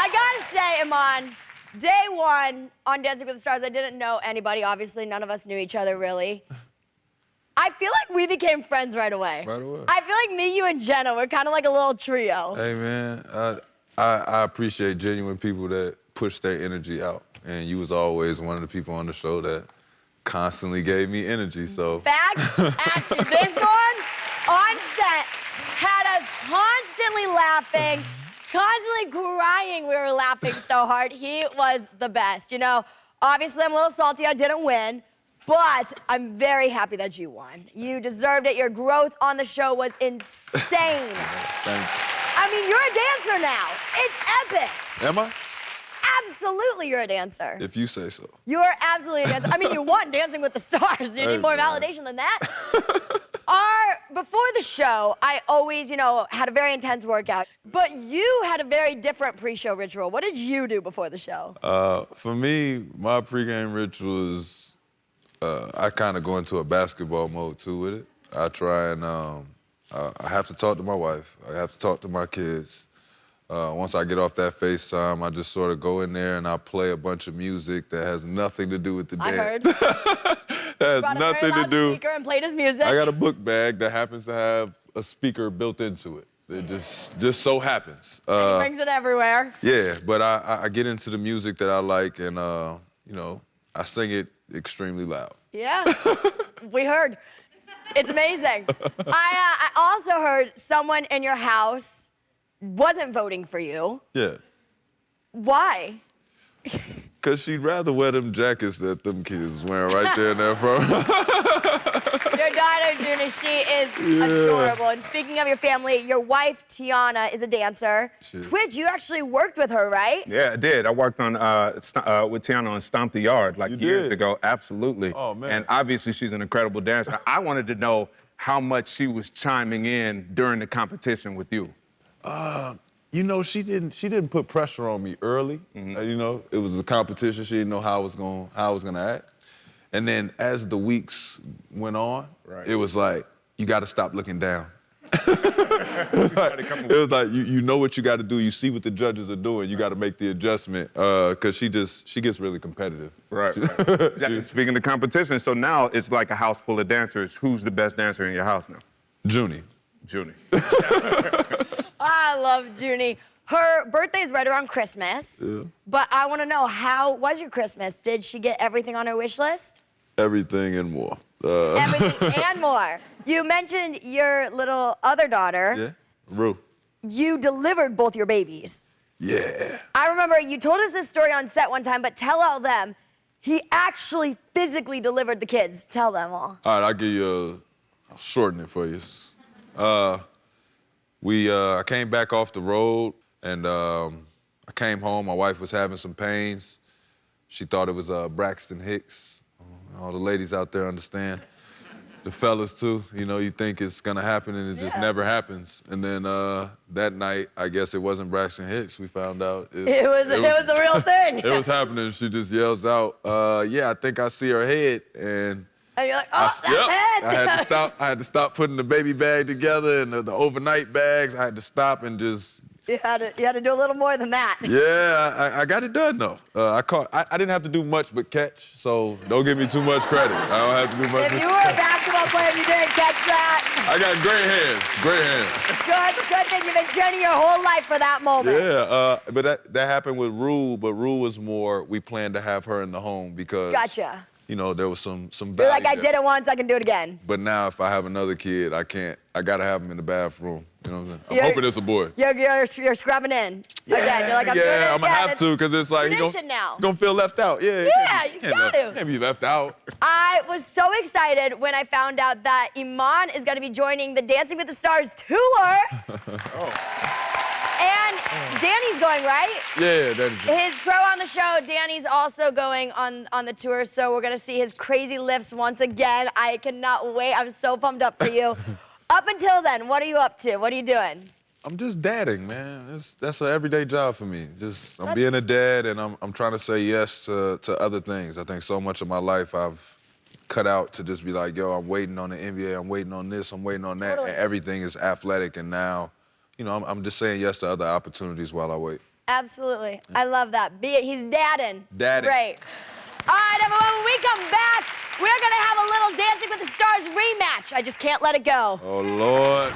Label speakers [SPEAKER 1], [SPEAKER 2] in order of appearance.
[SPEAKER 1] I gotta say, Iman, day one on Dancing with the Stars, I didn't know anybody. Obviously, none of us knew each other, really. I feel like we became friends right away.
[SPEAKER 2] Right away.
[SPEAKER 1] I feel like me, you, and Jenna, we're kind of like a little trio.
[SPEAKER 2] Hey, man, I appreciate genuine people that push their energy out. And you was always one of the people on the show that constantly gave me energy, so.
[SPEAKER 1] Back at you. This one, on set, had us constantly laughing, constantly crying. We were laughing so hard. He was the best. You know, obviously, I'm a little salty I didn't win, but I'm very happy that you won. You deserved it. Your growth on the show was insane.
[SPEAKER 2] Thank you.
[SPEAKER 1] I mean, you're a dancer now. It's epic.
[SPEAKER 2] Am I?
[SPEAKER 1] Absolutely, you're a dancer.
[SPEAKER 2] If you say so.
[SPEAKER 1] You are absolutely a dancer. I mean, you won Dancing with the Stars. Do you need more validation than that? Before the show, I always, you know, had a very intense workout. But you had a very different pre-show ritual. What did you do before the show?
[SPEAKER 2] For me, my pregame ritual is, I kind of go into a basketball mode too with it. I try and, I have to talk to my wife. I have to talk to my kids. Once I get off that FaceTime, I just sort of go in there and I play a bunch of music that has nothing to do with the dance.
[SPEAKER 1] I heard.
[SPEAKER 2] That has nothing to do.
[SPEAKER 1] Speaker and played his music.
[SPEAKER 2] I got a book bag that happens to have a speaker built into it. It just so happens.
[SPEAKER 1] And he brings it everywhere.
[SPEAKER 2] Yeah, but I get into the music that I like and, you know, I sing it extremely loud.
[SPEAKER 1] Yeah, we heard. It's amazing. I also heard someone in your house wasn't voting for you.
[SPEAKER 2] Yeah.
[SPEAKER 1] Why?
[SPEAKER 2] Because she'd rather wear them jackets that them kids is wearing right there in that front.
[SPEAKER 1] Your daughter, Junie, she is adorable. And speaking of your family, your wife, Teyana, is a dancer. Twitch, you actually worked with her, right?
[SPEAKER 3] Yeah, I did. I worked on with Teyana on Stomp the Yard like years ago. Absolutely.
[SPEAKER 2] Oh, man.
[SPEAKER 3] And obviously, she's an incredible dancer. I wanted to know how much she was chiming in during the competition with you.
[SPEAKER 2] You know, she didn't put pressure on me early. You know, it was a competition. She didn't know how I was gonna act. And then as the weeks went on, it was like, you gotta stop looking down. It was like you know what you gotta do. You see what the judges are doing. You gotta make the adjustment, because she gets really competitive.
[SPEAKER 3] Right. Speaking of competition, so now it's like a house full of dancers. Who's the best dancer in your house now?
[SPEAKER 2] Junie.
[SPEAKER 3] Junie.
[SPEAKER 1] I love Junie. Her birthday's right around Christmas. Yeah. But I want to know, how was your Christmas? Did she get everything on her wish list?
[SPEAKER 2] Everything and more.
[SPEAKER 1] Everything and more. You mentioned your little other daughter.
[SPEAKER 2] Yeah, Rue.
[SPEAKER 1] You delivered both your babies.
[SPEAKER 2] Yeah.
[SPEAKER 1] I remember you told us this story on set one time, but tell all them, he actually physically delivered the kids. Tell them all.
[SPEAKER 2] All right, I'll give you I'll shorten it for you. I came back off the road, and I came home. My wife was having some pains. She thought it was Braxton Hicks. All the ladies out there understand. The fellas, too. You know, you think it's going to happen, and it just never happens. And then that night, I guess it wasn't Braxton Hicks. We found out.
[SPEAKER 1] It was the real thing.
[SPEAKER 2] It was happening. She just yells out, yeah, I think I see her head. And
[SPEAKER 1] you're like, oh, that's
[SPEAKER 2] it. I had to stop putting the baby bag together and the overnight bags. I had to stop and just.
[SPEAKER 1] You had to do a little more than that.
[SPEAKER 2] Yeah, I got it done though. I didn't have to do much but catch, so don't give me too much credit. I don't have to do much.
[SPEAKER 1] If you were a basketball player and you didn't catch that.
[SPEAKER 2] I got great hands.
[SPEAKER 1] Good thing. You've been training your whole life for that moment.
[SPEAKER 2] Yeah, but that happened with Rue, but Rue was more, we planned to have her in the home because.
[SPEAKER 1] Gotcha.
[SPEAKER 2] You know, there was some
[SPEAKER 1] You're like, I did it once, I can do it again.
[SPEAKER 2] But now if I have another kid, I can't. I gotta have him in the bathroom. You know what I'm saying? I'm hoping it's a boy.
[SPEAKER 1] You're scrubbing in.
[SPEAKER 2] Yeah,
[SPEAKER 1] again. You're like, I'm
[SPEAKER 2] I'm gonna have to, because it's like, you're gonna feel left out. Yeah,
[SPEAKER 1] you got to.
[SPEAKER 2] You can't be left out.
[SPEAKER 1] I was so excited when I found out that Iman is gonna be joining the Dancing with the Stars tour. And Danny's going, right?
[SPEAKER 2] Yeah, Danny's going.
[SPEAKER 1] His pro on the show, Danny's also going on the tour, so we're gonna see his crazy lifts once again. I cannot wait. I'm so pumped up for you. Up until then, what are you up to? What are you doing?
[SPEAKER 2] I'm just dadding, man. That's an everyday job for me. I'm being a dad, and I'm trying to say yes to other things. I think so much of my life I've cut out to just be like, yo, I'm waiting on the NBA, I'm waiting on this, I'm waiting on that, and everything is athletic, and now, you know, I'm just saying yes to other opportunities while I wait.
[SPEAKER 1] Absolutely. I love that. Be it. He's dadding.
[SPEAKER 2] Dadding.
[SPEAKER 1] Great. All right, everyone, when we come back, we're going to have a little Dancing with the Stars rematch. I just can't let it go.
[SPEAKER 2] Oh, Lord.